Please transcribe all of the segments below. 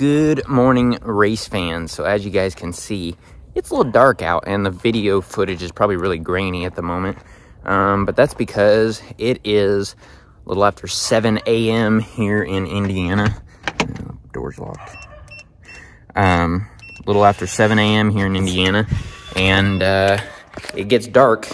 Good morning, race fans. So as you guys can see, it's a little dark out and the video footage is probably really grainy at the moment. But that's because it is a little after 7 a.m. here in Indiana. Door's locked. A little after 7 a.m. here in Indiana. And it gets dark,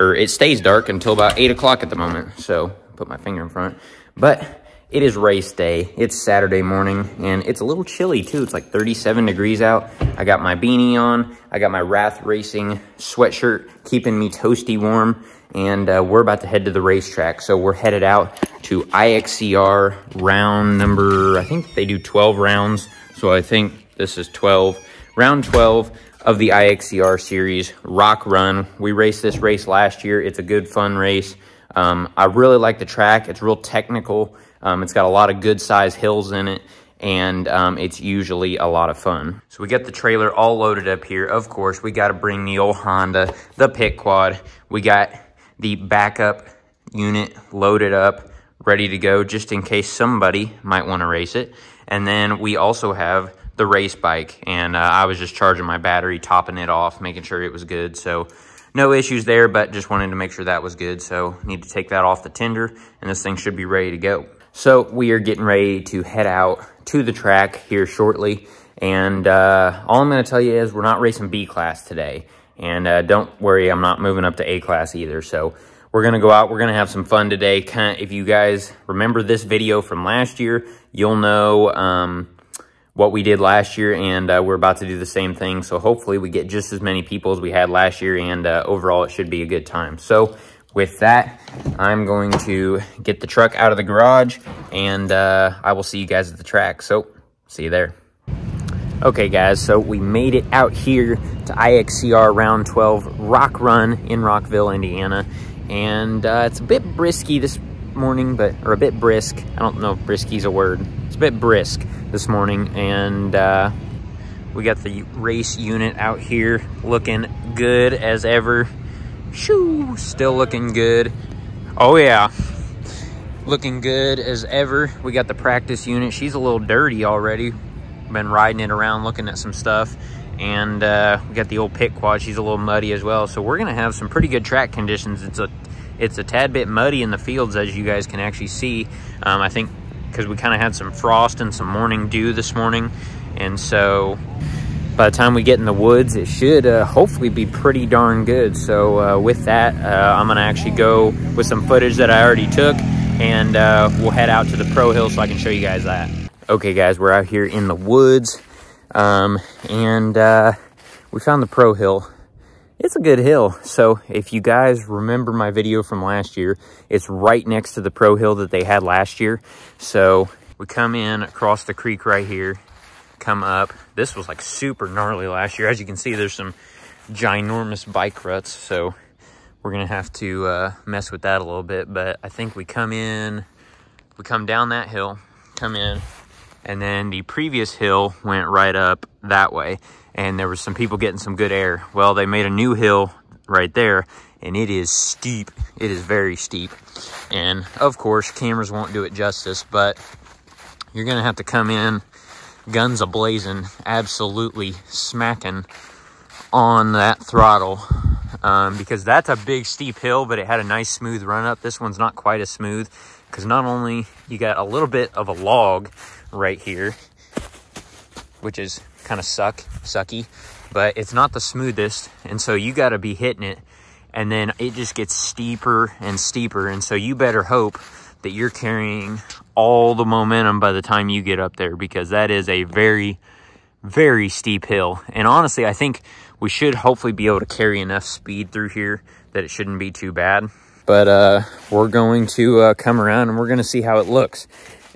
or it stays dark until about 8 o'clock at the moment. So put my finger in front. But it is race day. It's Saturday morning, and it's a little chilly too. It's like 37 degrees out. I got my beanie on. I got my Wrath Racing sweatshirt, keeping me toasty warm. And we're about to head to the racetrack. So we're headed out to IXCR round number, I think they do 12 rounds. So I think this is 12, round 12 of the IXCR series, Rock Run. We raced this race last year. It's a good, fun race. I really like the track. It's real technical. It's got a lot of good size hills in it, and it's usually a lot of fun. So we got the trailer all loaded up here. Of course, we got to bring the old Honda, the pit quad. We got the backup unit loaded up, ready to go, just in case somebody might want to race it. And then we also have the race bike, and I was just charging my battery, topping it off, making sure it was good. So no issues there, but just wanted to make sure that was good. So need to take that off the tender, and this thing should be ready to go. So we are getting ready to head out to the track here shortly. And all I'm going to tell you is we're not racing B class today. And don't worry, I'm not moving up to A class either. So we're going to go out. We're going to have some fun today. If you guys remember this video from last year, you'll know what we did last year. And we're about to do the same thing. So hopefully we get just as many people as we had last year. And overall, it should be a good time. So with that, I'm going to get the truck out of the garage, and I will see you guys at the track. So, see you there. Okay, guys, so we made it out here to IXCR Round 12 Rock Run in Rockville, Indiana. And it's a bit brisky this morning, or a bit brisk. I don't know if brisky's a word. It's a bit brisk this morning, and we got the race unit out here looking good as ever. Shoo, still looking good. Oh yeah, looking good as ever. We got the practice unit. She's a little dirty already. Been riding it around, looking at some stuff. And we got the old pit quad. She's a little muddy as well. So we're gonna have some pretty good track conditions. It's a tad bit muddy in the fields, as you guys can actually see. I think because we kind of had some frost and some morning dew this morning. And so by the time we get in the woods, it should hopefully be pretty darn good. So with that, I'm going to actually go with some footage that I already took, and we'll head out to the Pro Hill so I can show you guys that. Okay, guys, we're out here in the woods, and we found the Pro Hill. It's a good hill. So if you guys remember my video from last year, it's right next to the Pro Hill that they had last year. So we come in across the creek right here, come up. This was like super gnarly last year. As you can see, there's some ginormous bike ruts, so we're gonna have to mess with that a little bit. But I think we come down that hill, come in, and then the previous hill went right up that way, and there was some people getting some good air. Well, they made a new hill right there, and it is steep. It is very steep, and of course cameras won't do it justice, but you're gonna have to come in guns a-blazing, absolutely smacking on that throttle, because that's a big steep hill, but it had a nice smooth run up. This one's not quite as smooth, because not only you got a little bit of a log right here, which is kind of sucky, but it's not the smoothest, and so you got to be hitting it, and then it just gets steeper and steeper, and so you better hope that you're carrying all the momentum by the time you get up there, because that is a very, very steep hill. And honestly, I think we should hopefully be able to carry enough speed through here that it shouldn't be too bad. But we're going to come around and we're going to see how it looks.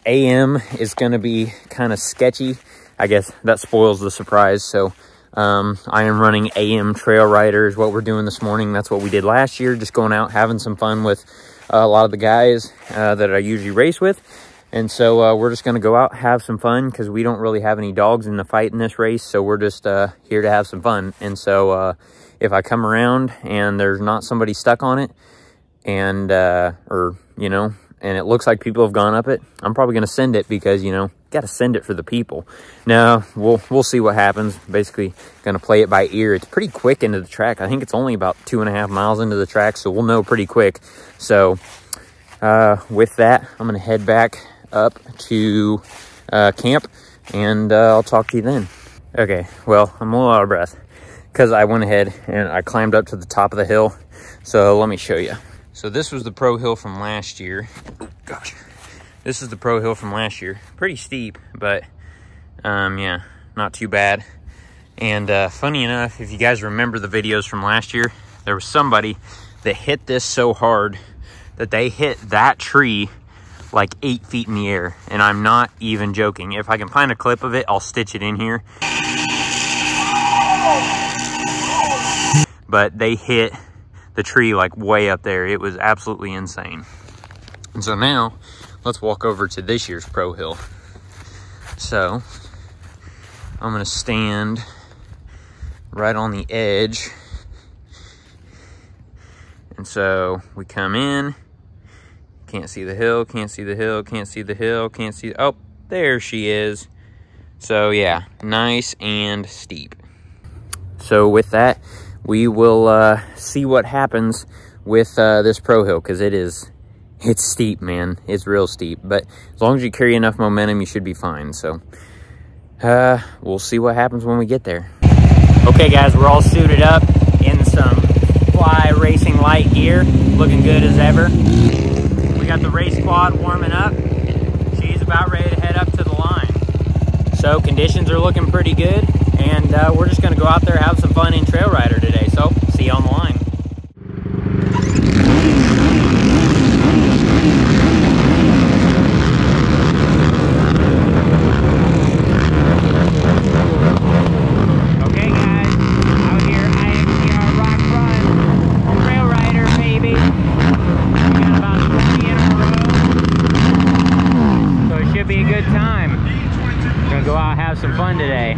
AM is going to be kind of sketchy. I guess that spoils the surprise. So I am running AM Trail Rider is what we're doing this morning. That's what we did last year, just going out having some fun with a lot of the guys that I usually race with. And so we're just going to go out, have some fun, because we don't really have any dogs in the fight in this race. So we're just here to have some fun. And so if I come around and there's not somebody stuck on it, and or you know, and it looks like people have gone up it, I'm probably going to send it because, you know, got to send it for the people. Now, we'll see what happens. Basically, going to play it by ear. It's pretty quick into the track. I think it's only about 2.5 miles into the track, so we'll know pretty quick. So, with that, I'm going to head back up to camp, and I'll talk to you then. Okay, well, I'm a little out of breath because I went ahead and I climbed up to the top of the hill. So let me show you. So this was the pro hill from last year. Oh gosh, this is the pro hill from last year. Pretty steep, but yeah, not too bad. And funny enough, if you guys remember the videos from last year, there was somebody that hit this so hard that they hit that tree like 8 feet in the air. And I'm not even joking. If I can find a clip of it, I'll stitch it in here. But they hit the tree like way up there. It was absolutely insane. And so now let's walk over to this year's pro hill. So I'm gonna stand right on the edge. And so we come in, can't see the hill, can't see the hill, can't see the hill, can't see, oh, there she is. So yeah, nice and steep. So with that, we will see what happens with this pro hill, because it's steep, man. It's real steep, but as long as you carry enough momentum, you should be fine. So we'll see what happens when we get there. Okay guys, we're all suited up in some Fly Racing light gear, looking good as ever. We got the race squad warming up. She's about ready to head up to the line. So conditions are looking pretty good. And we're just going to go out there, have some fun in Trail Rider today. So, see you on the line. Okay, guys. Out here, IXCR Rock Run on Trail Rider, baby. We got about 20 in a row. So, it should be a good time. We're going to go out and have some fun today.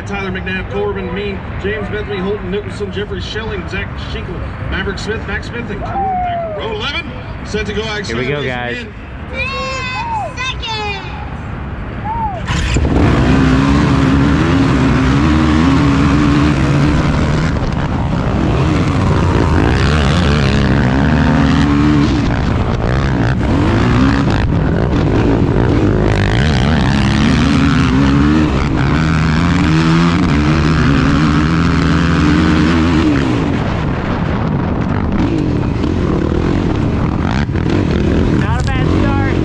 Tyler McNabb, Corbin, Mean, James Bethany, Holton, Nicholson, Jeffrey Schilling, Zach Schinkle, Maverick Smith, Max Smith, and row 11. Set to go. Here we go, guys. 10 seconds. Not a bad start.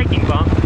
braking bump.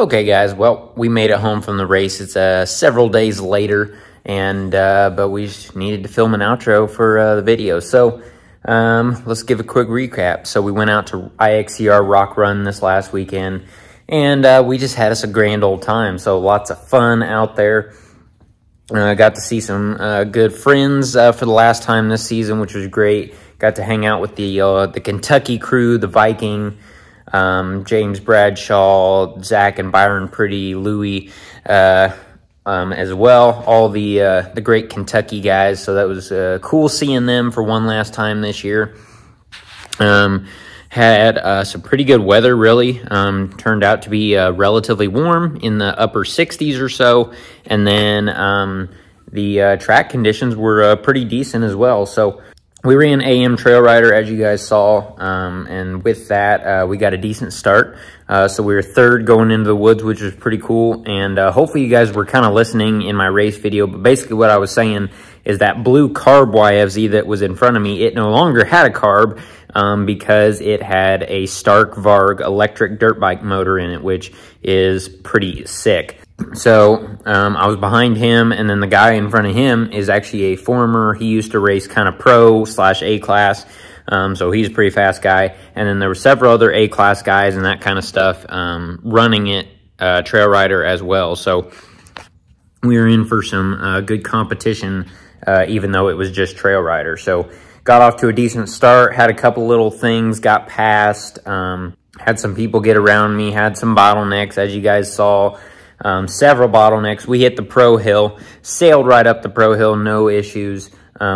Okay, guys, well, we made it home from the race. It's several days later, and but we just needed to film an outro for the video. So let's give a quick recap. So we went out to IXCR Rock Run this last weekend, and we just had us a grand old time. So lots of fun out there. Got to see some good friends for the last time this season, which was great. Got to hang out with the Kentucky crew, the Viking, James Bradshaw, Zach and Byron Pretty, Louie, as well. All the great Kentucky guys. So that was cool seeing them for one last time this year. Had some pretty good weather, really. Turned out to be relatively warm in the upper 60s or so. And then the track conditions were pretty decent as well. So we ran AM Trail Rider, as you guys saw, and with that, we got a decent start. So we were third going into the woods, which was pretty cool, and hopefully you guys were kind of listening in my race video, but basically what I was saying is that blue carb YFZ that was in front of me, it no longer had a carb because it had a Stark Varg electric dirt bike motor in it, which is pretty sick. So I was behind him, and then the guy in front of him is actually a former, he used to race kind of pro / A-class, so he's a pretty fast guy. And then there were several other A-class guys and that kind of stuff running it, Trail Rider as well. So we were in for some good competition, even though it was just Trail Rider. So got off to a decent start, had a couple little things, got past, had some people get around me, had some bottlenecks, as you guys saw. Several bottlenecks. We hit the pro hill, sailed right up the pro hill, no issues,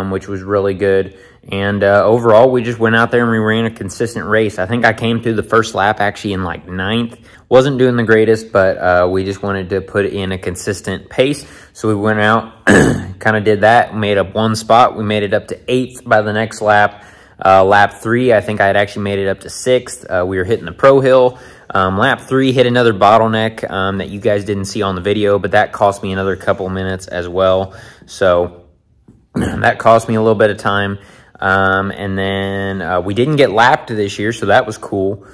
which was really good. And overall, we just went out there and we ran a consistent race. I think I came through the first lap actually in like 9th. Wasn't doing the greatest, but we just wanted to put in a consistent pace. So we went out, kind of did that, made up one spot. We made it up to 8th by the next lap. Lap 3, I think I had actually made it up to 6th. We were hitting the pro hill. Lap 3 hit another bottleneck that you guys didn't see on the video, but that cost me another couple minutes as well. So that cost me a little bit of time. And then we didn't get lapped this year, so that was cool.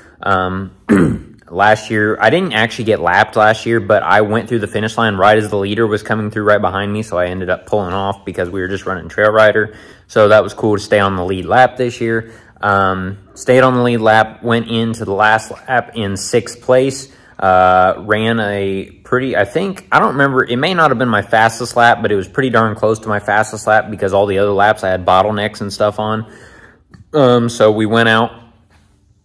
Last year, I didn't actually get lapped last year, but I went through the finish line right as the leader was coming through right behind me, so I ended up pulling off because we were just running Trail Rider. So that was cool to stay on the lead lap this year. Stayed on the lead lap, went into the last lap in 6th place, ran a pretty, I don't remember, it may not have been my fastest lap, but it was pretty darn close to my fastest lap because all the other laps I had bottlenecks and stuff on. So we went out,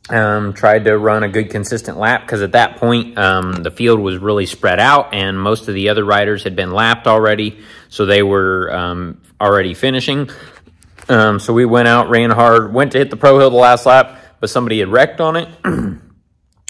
tried to run a good consistent lap because at that point, the field was really spread out and most of the other riders had been lapped already, so they were already finishing. So we went out, ran hard, went to hit the pro hill the last lap, but somebody had wrecked on it.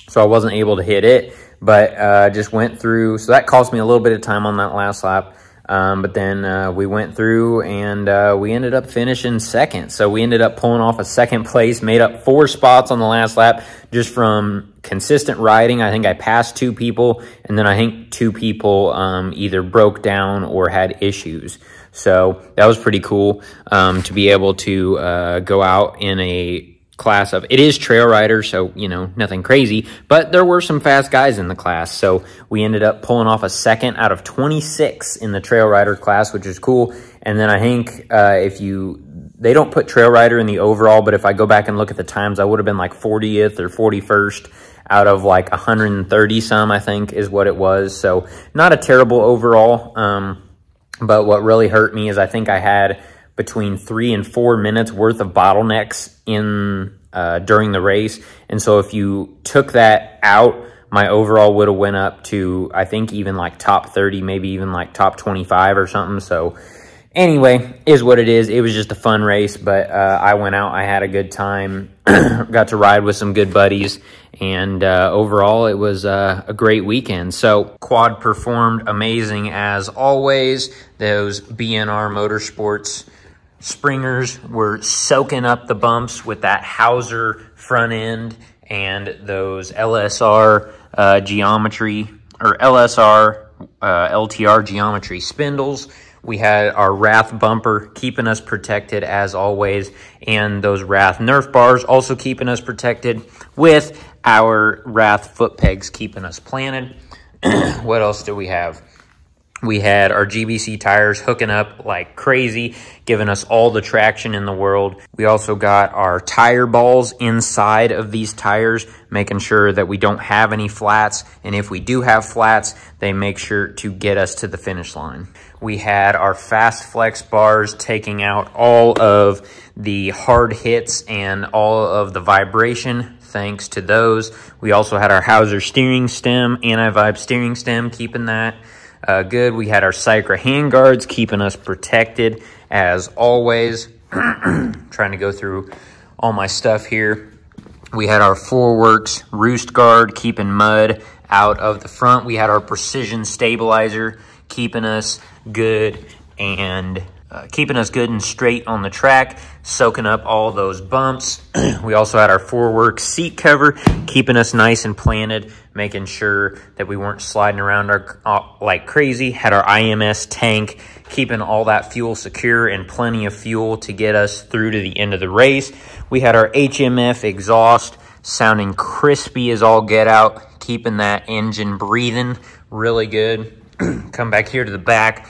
So I wasn't able to hit it, but just went through. So that cost me a little bit of time on that last lap. But then we went through and we ended up finishing 2nd. So we ended up pulling off a 2nd place, made up 4 spots on the last lap just from consistent riding. I think I passed 2 people, and then I think 2 people either broke down or had issues. So that was pretty cool to be able to go out in a class of, it is Trail Rider, so, you know, nothing crazy, but there were some fast guys in the class. So we ended up pulling off a 2nd out of 26 in the Trail Rider class, which is cool. And then I think they don't put Trail Rider in the overall, but if I go back and look at the times, I would have been like 40th or 41st out of like 130 some, I think is what it was. So not a terrible overall. But what really hurt me is I think I had between 3 and 4 minutes worth of bottlenecks in during the race. And so if you took that out, my overall would have went up to, I think, even like top 30, maybe even like top 25 or something. So anyway, is what it is. It was just a fun race, but I went out, I had a good time, got to ride with some good buddies, and overall it was a great weekend. So quad performed amazing as always. Those BNR Motorsports springers were soaking up the bumps with that Hauser front end and those LSR geometry, or LSR LTR geometry spindles. We had our Wrath bumper keeping us protected as always, and those Wrath Nerf bars also keeping us protected, with our Wrath foot pegs keeping us planted. What else do we have? We had our GBC tires hooking up like crazy, giving us all the traction in the world. We also got our tire balls inside of these tires, making sure that we don't have any flats. And if we do have flats, they make sure to get us to the finish line. We had our Fast Flex bars taking out all of the hard hits and all of the vibration. Thanks to those. We also had our Hauser steering stem, anti-vibe steering stem, keeping that good. We had our Sycra handguards keeping us protected as always. Trying to go through all my stuff here. We had our Foreworks roost guard keeping mud out of the front. We had our precision stabilizer keeping us good and straight on the track, soaking up all those bumps. We also had our Foreworks seat cover, keeping us nice and planted, making sure that we weren't sliding around like crazy. Had our IMS tank, keeping all that fuel secure and plenty of fuel to get us through to the end of the race. We had our HMF exhaust, sounding crispy as all get out, keeping that engine breathing really good. Come back here to the back.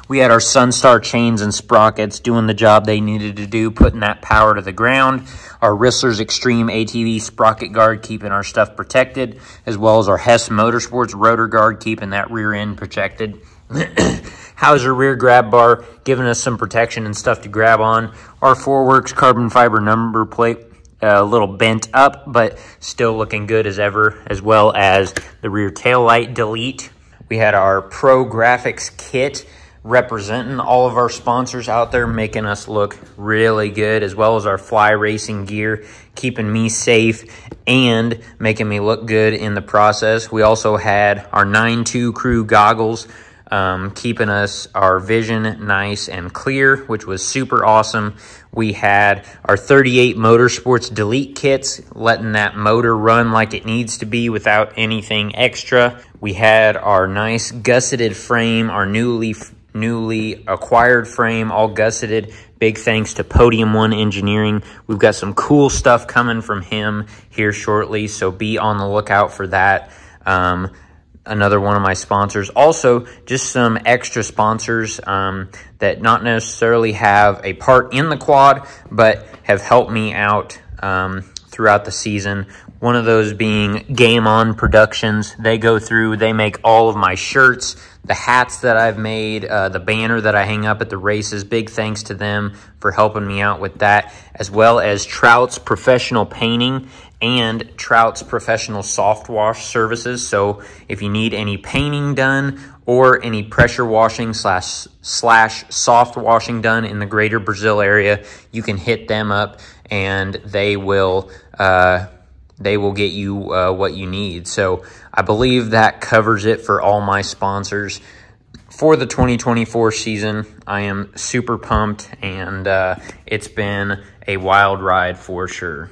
We had our Sunstar chains and sprockets doing the job they needed to do, putting that power to the ground. Our Rissler's Extreme ATV sprocket guard keeping our stuff protected, as well as our Hess Motorsports rotor guard keeping that rear end protected. Hauser rear grab bar giving us some protection and stuff to grab on. Our Foreworks carbon fiber number plate, a little bent up, but still looking good as ever, as well as the rear tail light delete. We had our Pro Graphics kit representing all of our sponsors out there, making us look really good, as well as our Fly Racing gear, keeping me safe and making me look good in the process. We also had our 9-2 crew goggles, keeping our vision nice and clear, which was super awesome. We had our 38 Motorsports delete kits, letting that motor run like it needs to be without anything extra. We had our nice gusseted frame, our newly acquired frame, all gusseted. Big thanks to Podium One Engineering. We've got some cool stuff coming from him here shortly, so be on the lookout for that. Another one of my sponsors. Also, just some extra sponsors that not necessarily have a part in the quad, but have helped me out throughout the season. One of those being Game On Productions. They go through, they make all of my shirts, the hats that I've made, the banner that I hang up at the races. Big thanks to them for helping me out with that, as well as Trout's Professional Painting and Trout's Professional Soft Wash Services. So if you need any painting done or any pressure washing slash soft washing done in the greater Brazil area, you can hit them up and they will get you what you need. So I believe that covers it for all my sponsors for the 2024 season. I am super pumped, and it's been a wild ride for sure.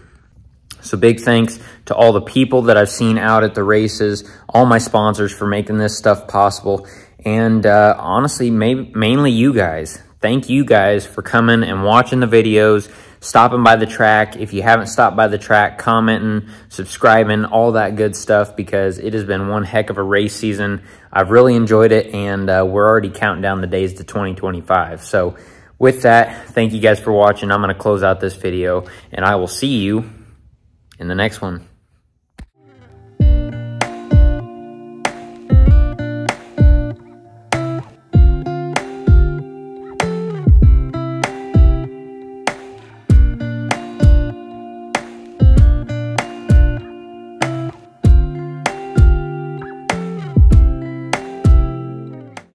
So big thanks to all the people that I've seen out at the races, all my sponsors for making this stuff possible, and honestly, mainly you guys. Thank you guys for coming and watching the videos, stopping by the track. If you haven't stopped by the track, commenting, subscribing, all that good stuff, because it has been one heck of a race season. I've really enjoyed it, and we're already counting down the days to 2025. So with that, thank you guys for watching. I'm going to close out this video, and I will see you in the next one.